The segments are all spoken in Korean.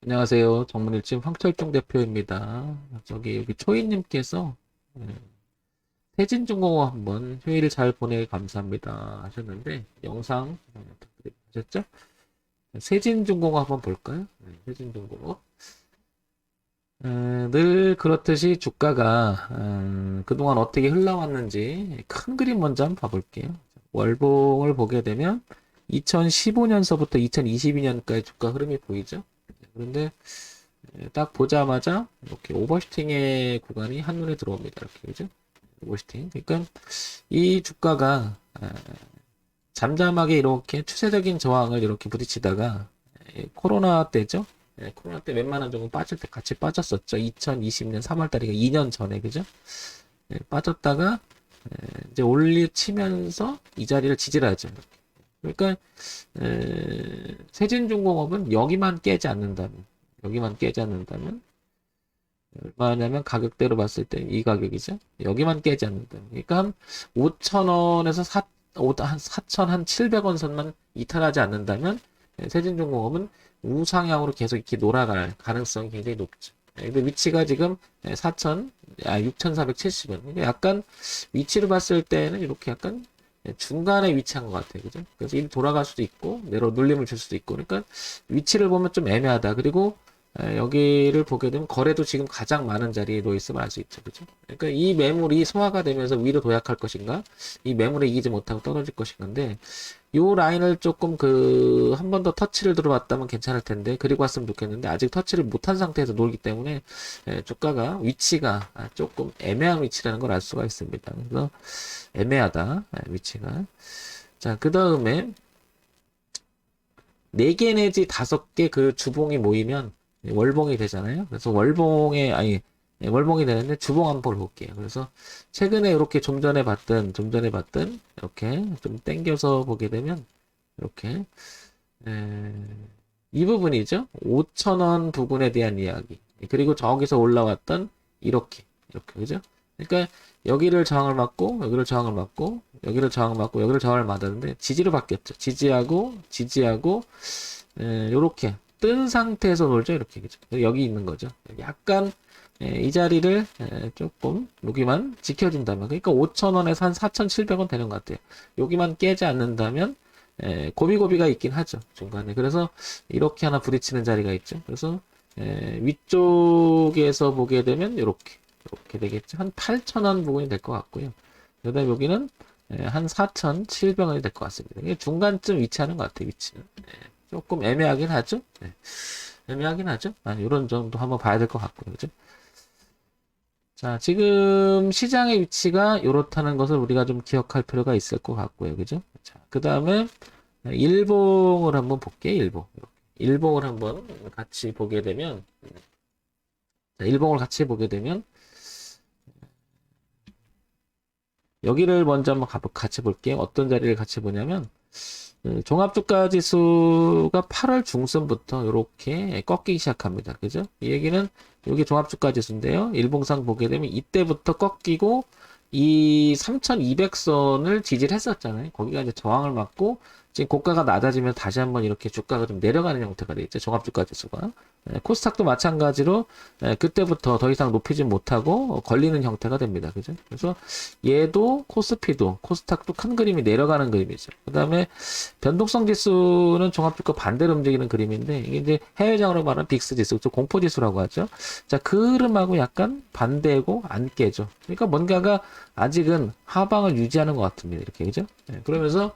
안녕하세요. 정문일진 황철중 대표입니다. 여기 초이님께서 세진중공업 한번 휴일 잘 보내 감사합니다 하셨는데 영상 하셨죠? 세진중공업 한번 볼까요? 세진중공업 늘 그렇듯이 주가가 그동안 어떻게 흘러왔는지 큰 그림 먼저 한번 봐볼게요. 월봉을 보게 되면 2015년서부터 2022년까지 주가 흐름이 보이죠? 그런데 딱 보자마자 이렇게 오버슈팅의 구간이 한눈에 들어옵니다. 이렇게 그죠? 오버슈팅. 그러니까 이 주가가 잠잠하게 이렇게 추세적인 저항을 이렇게 부딪히다가 코로나 때죠? 코로나 때 웬만한 종목 빠질 때 같이 빠졌었죠. 2020년 3월 달이가 2년 전에 그죠? 빠졌다가 이제 올리치면서 이 자리를 지지하죠. 그러니까 세진중공업은 여기만 깨지 않는다면 얼마냐면 가격대로 봤을 때 이 가격이죠. 여기만 깨지 않는다면 그러니까 한 5,000원에서 한 4,000, 한 700원 선만 이탈하지 않는다면 세진중공업은 우상향으로 계속 이렇게 놀아갈 가능성이 굉장히 높죠. 근데 위치가 지금 6,470원. 그러니까 약간 위치로 봤을 때는 이렇게 약간 중간에 위치한 것 같아요. 그죠? 그래서 이 돌아갈 수도 있고, 내로 눌림을 줄 수도 있고. 그러니까 위치를 보면 좀 애매하다. 그리고 여기를 보게 되면 거래도 지금 가장 많은 자리에 놓여 있으면 알 수 있죠. 그죠? 그러니까 이 매물이 소화가 되면서 위로 도약할 것인가? 이 매물에 이기지 못하고 떨어질 것인가인데, 요 라인을 조금 한 번 더 터치를 들어봤다면 괜찮을 텐데, 그리고 왔으면 좋겠는데, 아직 터치를 못한 상태에서 놀기 때문에, 주가가 위치가 조금 애매한 위치라는 걸 알 수가 있습니다. 그래서 애매하다, 위치가. 자, 그 다음에, 4개 내지 5개 그 주봉이 모이면 월봉이 되잖아요. 그래서 월봉이 되는데 주봉 한번 볼게요. 그래서 최근에 이렇게 좀 전에 봤던 이렇게 좀 땡겨서 보게 되면 이렇게 에, 이 부분이죠. 5,000원 부분에 대한 이야기. 그리고 저기서 올라왔던 이렇게 그죠? 그러니까 여기를 저항을 맞고 여기를 저항을 맞고 여기를 저항을 맞고 여기를 저항을 맞았는데 지지로 바뀌었죠. 지지하고 요렇게 뜬 상태에서 놀죠. 이렇게 그죠? 여기 있는 거죠. 약간 이 자리를 조금 여기만 지켜준다면 그러니까 5,000원에서 한 4,700원 되는 것 같아요. 여기만 깨지 않는다면 고비고비가 있긴 하죠. 중간에. 그래서 이렇게 하나 부딪히는 자리가 있죠. 그래서 위쪽에서 보게 되면 이렇게 되겠죠. 한 8,000원 부분이 될 것 같고요. 그다음에 여기는 한 4,700원이 될 것 같습니다. 이게 중간쯤 위치하는 것 같아요. 위치는. 조금 애매하긴 하죠. 애매하긴 하죠. 이런 정도 한번 봐야 될 것 같고요. 그죠? 자, 지금 시장의 위치가 이렇다는 것을 우리가 좀 기억할 필요가 있을 것 같고요. 그죠? 자, 그 다음에 일봉을 한번 볼게요. 일봉. 일봉을 한번 같이 보게 되면, 자, 일봉을 같이 보게 되면, 여기를 먼저 한번 같이 볼게요. 어떤 자리를 같이 보냐면, 종합주가 지수가 8월 중순부터 이렇게 꺾이기 시작합니다. 그죠? 이 얘기는 여기 종합주가 지수인데요. 일봉상 보게 되면 이때부터 꺾이고 이 3200선을 지지를 했었잖아요. 거기가 이제 저항을 맞고 지금 고가가 낮아지면 다시 한번 이렇게 주가가 좀 내려가는 형태가 되죠. 종합주가 지수가. 코스닥도 마찬가지로 그때부터 더 이상 높이지 못하고 걸리는 형태가 됩니다. 그죠? 그래서 얘도 코스피도 코스닥도 큰 그림이 내려가는 그림이죠. 그 다음에 변동성 지수는 종합주가 반대로 움직이는 그림인데 이게 이제 해외장으로 말하는 빅스 지수, 공포 지수라고 하죠. 자, 그 흐름하고 약간 반대고 안 깨죠. 그러니까 뭔가가 아직은 하방을 유지하는 것 같습니다. 이렇게 그죠? 그러면서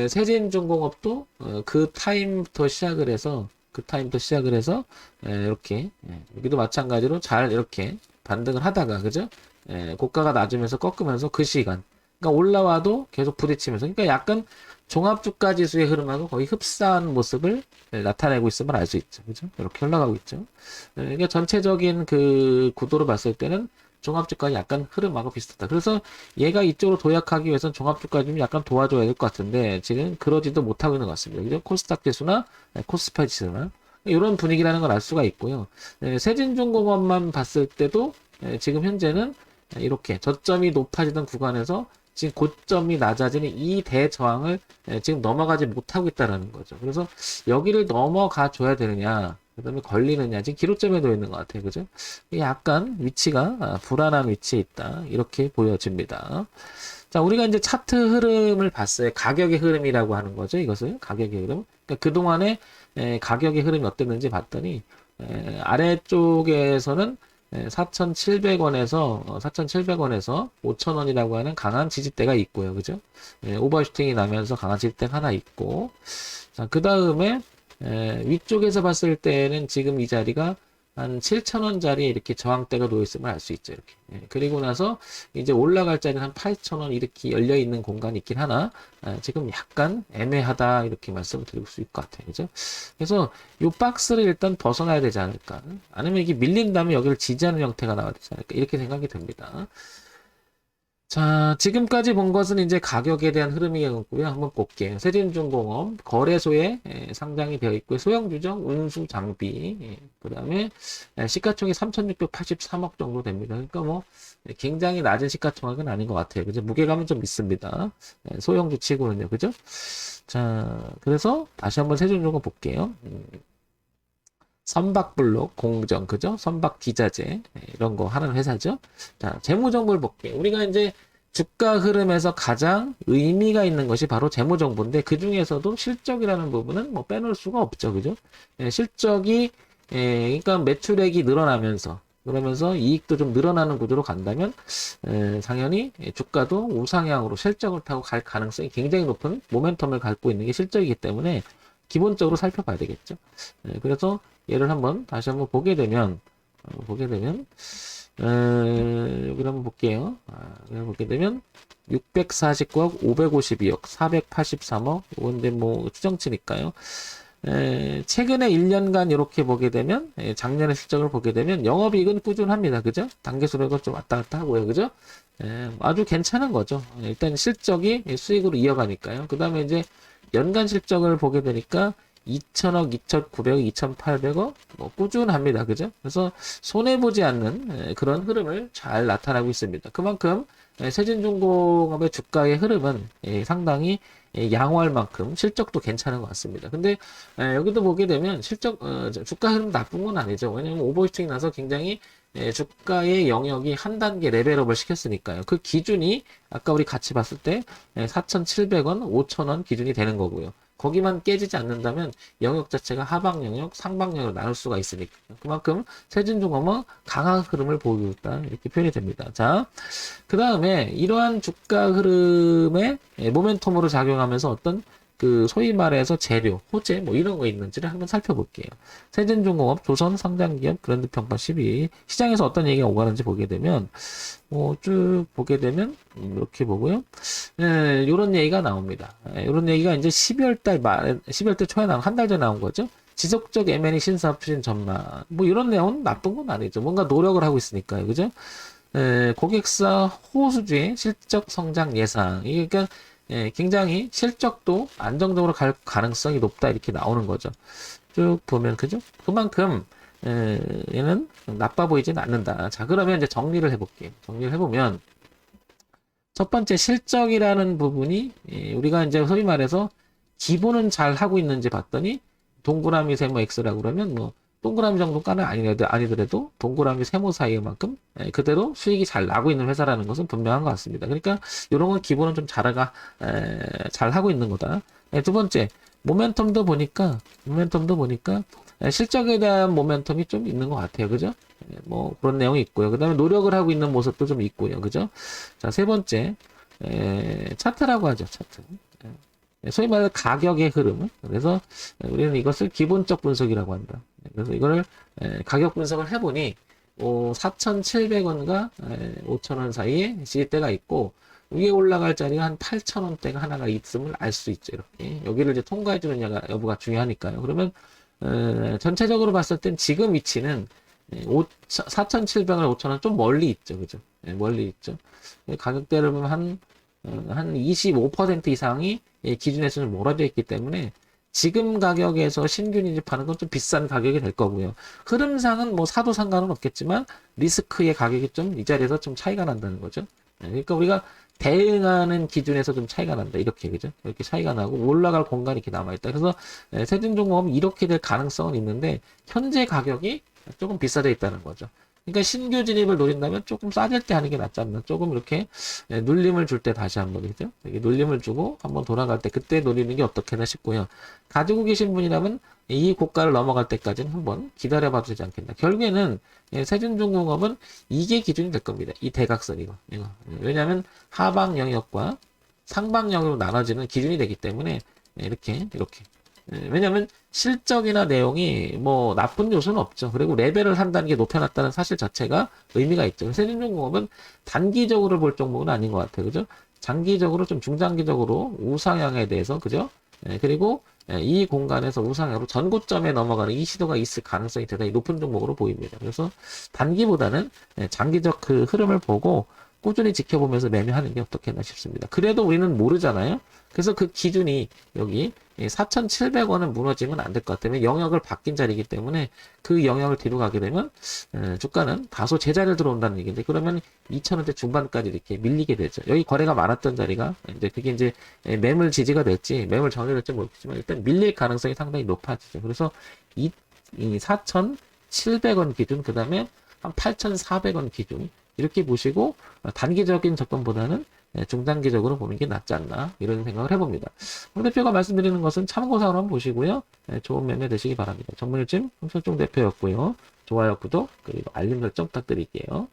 세진중공업도 그 타임부터 시작을 해서 이렇게 여기도 마찬가지로 잘 이렇게 반등을 하다가 그죠? 고가가 낮으면서 꺾으면서 그 시간 그러니까 올라와도 계속 부딪히면서 그러니까 약간 종합주가 지수의 흐름하고 거의 흡사한 모습을 나타내고 있음을 알 수 있죠. 그죠? 이렇게 올라가고 있죠. 그러니까 전체적인 그 구도로 봤을 때는 종합주가 약간 흐름하고 비슷하다. 그래서 얘가 이쪽으로 도약하기 위해서는 종합주가 좀 약간 도와줘야 될 것 같은데 지금 그러지도 못하고 있는 것 같습니다. 그죠? 코스닥 지수나 코스피 지수나 이런 분위기라는 걸 알 수가 있고요. 세진중공업만 봤을 때도 지금 현재는 이렇게 저점이 높아지던 구간에서 지금 고점이 낮아지는 이 대저항을 지금 넘어가지 못하고 있다는 거죠. 그래서 여기를 넘어가 줘야 되느냐, 그 다음에 걸리느냐. 지금 기로점에 놓여 있는 것 같아요. 그죠? 약간 위치가 불안한 위치에 있다. 이렇게 보여집니다. 자, 우리가 이제 차트 흐름을 봤어요. 가격의 흐름이라고 하는 거죠. 이것을 가격의 흐름. 그러니까 그동안에 가격의 흐름이 어땠는지 봤더니 아래쪽에서는 4,700원에서 4,700원에서 5,000원이라고 하는 강한 지지대가 있고요. 그죠? 오버슈팅이 나면서 강한 지지대가 하나 있고, 자, 그 다음에 위쪽에서 봤을 때는 지금 이 자리가 한 7,000원짜리 이렇게 저항대가 놓여 있음을 알 수 있죠. 이렇게. 그리고 나서 이제 올라갈 자리는 한 8,000원 이렇게 열려 있는 공간이 있긴 하나, 지금 약간 애매하다 이렇게 말씀을 드릴 수 있을 것 같아요. 그죠? 그래서 이 박스를 일단 벗어나야 되지 않을까. 아니면 이게 밀린 다음에 여기를 지지하는 형태가 나와야 되지 않을까. 이렇게 생각이 듭니다. 자, 지금까지 본 것은 이제 가격에 대한 흐름이었고요. 한번 볼게요. 세진중공업 거래소에 상장이 되어 있고요. 소형주죠. 운수 장비. 그 다음에 시가총이 3,683억 정도 됩니다. 그러니까 뭐 굉장히 낮은 시가총액은 아닌 것 같아요. 그죠? 무게감은 좀 있습니다. 소형주 치고는요. 그죠? 자, 그래서 다시 한번 세진중공업 볼게요. 선박블록, 공정, 그죠? 선박 기자재, 이런 거 하는 회사죠. 자, 재무정보를 볼게요. 우리가 이제 주가 흐름에서 가장 의미가 있는 것이 바로 재무정보인데, 그 중에서도 실적이라는 부분은 뭐 빼놓을 수가 없죠. 그죠? 실적이, 그러니까 매출액이 늘어나면서, 그러면서 이익도 좀 늘어나는 구조로 간다면, 당연히 주가도 우상향으로 실적을 타고 갈 가능성이 굉장히 높은 모멘텀을 갖고 있는 게 실적이기 때문에, 기본적으로 살펴봐야 되겠죠. 그래서 얘를 다시 한번 보게 되면, 여기를 한번 볼게요. 보게 되면, 649억, 552억, 483억, 이건데 뭐, 추정치니까요. 최근에 1년간 이렇게 보게 되면, 작년의 실적을 보게 되면, 영업이익은 꾸준합니다. 그죠? 단계수록은 좀 왔다 갔다 하고요. 그죠? 아주 괜찮은 거죠. 일단 실적이 수익으로 이어가니까요. 그 다음에 이제, 연간 실적을 보게 되니까 2천억, 2,900억, 2,800억 뭐 꾸준합니다. 그죠? 그래서 손해 보지 않는 그런 흐름을 잘 나타나고 있습니다. 그만큼 세진중공업의 주가의 흐름은 상당히 양호할 만큼 실적도 괜찮은 것 같습니다. 근데 여기도 보게 되면 주가 흐름 나쁜 건 아니죠. 왜냐하면 오버슈팅이 나서 굉장히 주가의 영역이 한 단계 레벨업을 시켰으니까요. 그 기준이 아까 우리 같이 봤을 때 4,700원, 5,000원 기준이 되는 거고요. 거기만 깨지지 않는다면 영역 자체가 하방 영역, 상방 영역으로 나눌 수가 있으니까 그만큼 세진중공업은 강한 흐름을 보이고 있다 이렇게 표현이 됩니다. 자, 그 다음에 이러한 주가 흐름의 모멘텀으로 작용하면서 어떤 그 소위 말해서 재료, 호재 뭐 이런 거 있는지를 한번 살펴볼게요. 세진중공업, 조선 상장기업 브랜드 평가 12 시장에서 어떤 얘기가 오가는지 보게 되면 쭉 보게 되면 이렇게 보고요. 이런 얘기가 나옵니다. 이런 얘기가 이제 12월 달 초에 한 달 전에 나온 거죠. 지속적 M&A 신사업 추진 전망. 뭐 이런 내용은 나쁜 건 아니죠. 뭔가 노력을 하고 있으니까요. 그죠? 고객사 호수주의 실적 성장 예상. 이게 그러니까 굉장히 실적도 안정적으로 갈 가능성이 높다 이렇게 나오는 거죠. 쭉 보면 그죠? 그만큼 얘는 나빠 보이진 않는다. 자, 그러면 이제 정리를 해볼게요. 정리를 해보면 첫 번째 실적이라는 부분이 우리가 이제 소위 말해서 기본은 잘 하고 있는지 봤더니 동그라미 세모 X라고 그러면 뭐 동그라미 정도까지는 아니더라도 동그라미 세모 사이만큼 그대로 수익이 잘 나고 있는 회사라는 것은 분명한 것 같습니다. 그러니까 이런 건 기본은 좀 잘 하고 있는 거다. 두 번째 모멘텀도 보니까 실적에 대한 모멘텀이 좀 있는 것 같아요. 그죠? 뭐 그런 내용이 있고요. 그 다음에 노력을 하고 있는 모습도 좀 있고요. 그죠? 자, 세 번째 차트라고 하죠. 차트. 소위 말해 가격의 흐름. 그래서 우리는 이것을 기본적 분석이라고 한다. 그래서 이거를 가격 분석을 해보니 4,700원과 5,000원 사이에 지지대가 있고 위에 올라갈 자리가 한 8,000원대가 하나가 있음을 알 수 있죠. 이렇게 여기를 이제 통과해주는 여부가 중요하니까요. 그러면 전체적으로 봤을 땐 지금 위치는 4,700원, 5,000원 좀 멀리 있죠. 그죠? 멀리 있죠. 가격대를 보면 한 25% 이상이 기준에서 좀 멀어져 있기 때문에 지금 가격에서 신규 인집하는 건 좀 비싼 가격이 될 거고요. 흐름상은 뭐 사도 상관은 없겠지만 리스크의 가격이 좀 이 자리에서 좀 차이가 난다는 거죠. 그러니까 우리가 대응하는 기준에서 좀 차이가 난다. 이렇게, 그죠? 이렇게 차이가 나고, 올라갈 공간이 이렇게 남아있다. 그래서, 세준종목은 이렇게 될 가능성은 있는데, 현재 가격이 조금 비싸져 있다는 거죠. 그러니까 신규 진입을 노린다면 조금 싸질 때 하는 게 낫지 않나. 조금 이렇게, 눌림을 줄 때 다시 한번, 그죠? 이렇게 눌림을 주고, 한번 돌아갈 때, 그때 노리는 게 어떻게나 싶고요. 가지고 계신 분이라면, 이 고가를 넘어갈 때까지는 한번 기다려봐도 되지 않겠나. 결국에는, 세준중공업은 이게 기준이 될 겁니다. 이 대각선 이거. 왜냐하면 하방 영역과 상방 영역으로 나눠지는 기준이 되기 때문에 이렇게. 왜냐하면 실적이나 내용이 뭐 나쁜 요소는 없죠. 그리고 레벨을 한 단계 높여놨다는 사실 자체가 의미가 있죠. 세준중공업은 단기적으로 볼 종목은 아닌 것 같아요. 그죠? 장기적으로 좀 중장기적으로 우상향에 대해서 그죠? 그리고 이 공간에서 우상향으로 전고점에 넘어가는 이 시도가 있을 가능성이 대단히 높은 종목으로 보입니다. 그래서 단기보다는 장기적 그 흐름을 보고 꾸준히 지켜보면서 매매하는 게 어떻겠나 싶습니다. 그래도 우리는 모르잖아요. 그래서 그 기준이 여기 4,700원은 무너지면 안 될 것 같아요. 영역을 바뀐 자리이기 때문에 그 영역을 뒤로 가게 되면 주가는 다소 제자리를 들어온다는 얘기인데 그러면 2,000원대 중반까지 이렇게 밀리게 되죠. 여기 거래가 많았던 자리가 이제 그게 이제 매물 지지가 될지 매물 정리가 될지 모르겠지만 일단 밀릴 가능성이 상당히 높아지죠. 그래서 이 4,700원 기준 그다음에 한 8,400원 기준 이렇게 보시고 단기적인 접근보다는 중단기적으로 보는 게 낫지 않나 이런 생각을 해봅니다. 홍 대표가 말씀드리는 것은 참고사항으로 한번 보시고요. 좋은 매매 되시기 바랍니다. 전문일진 홍철종 대표였고요. 좋아요, 구독, 그리고 알림 설정 부탁드릴게요.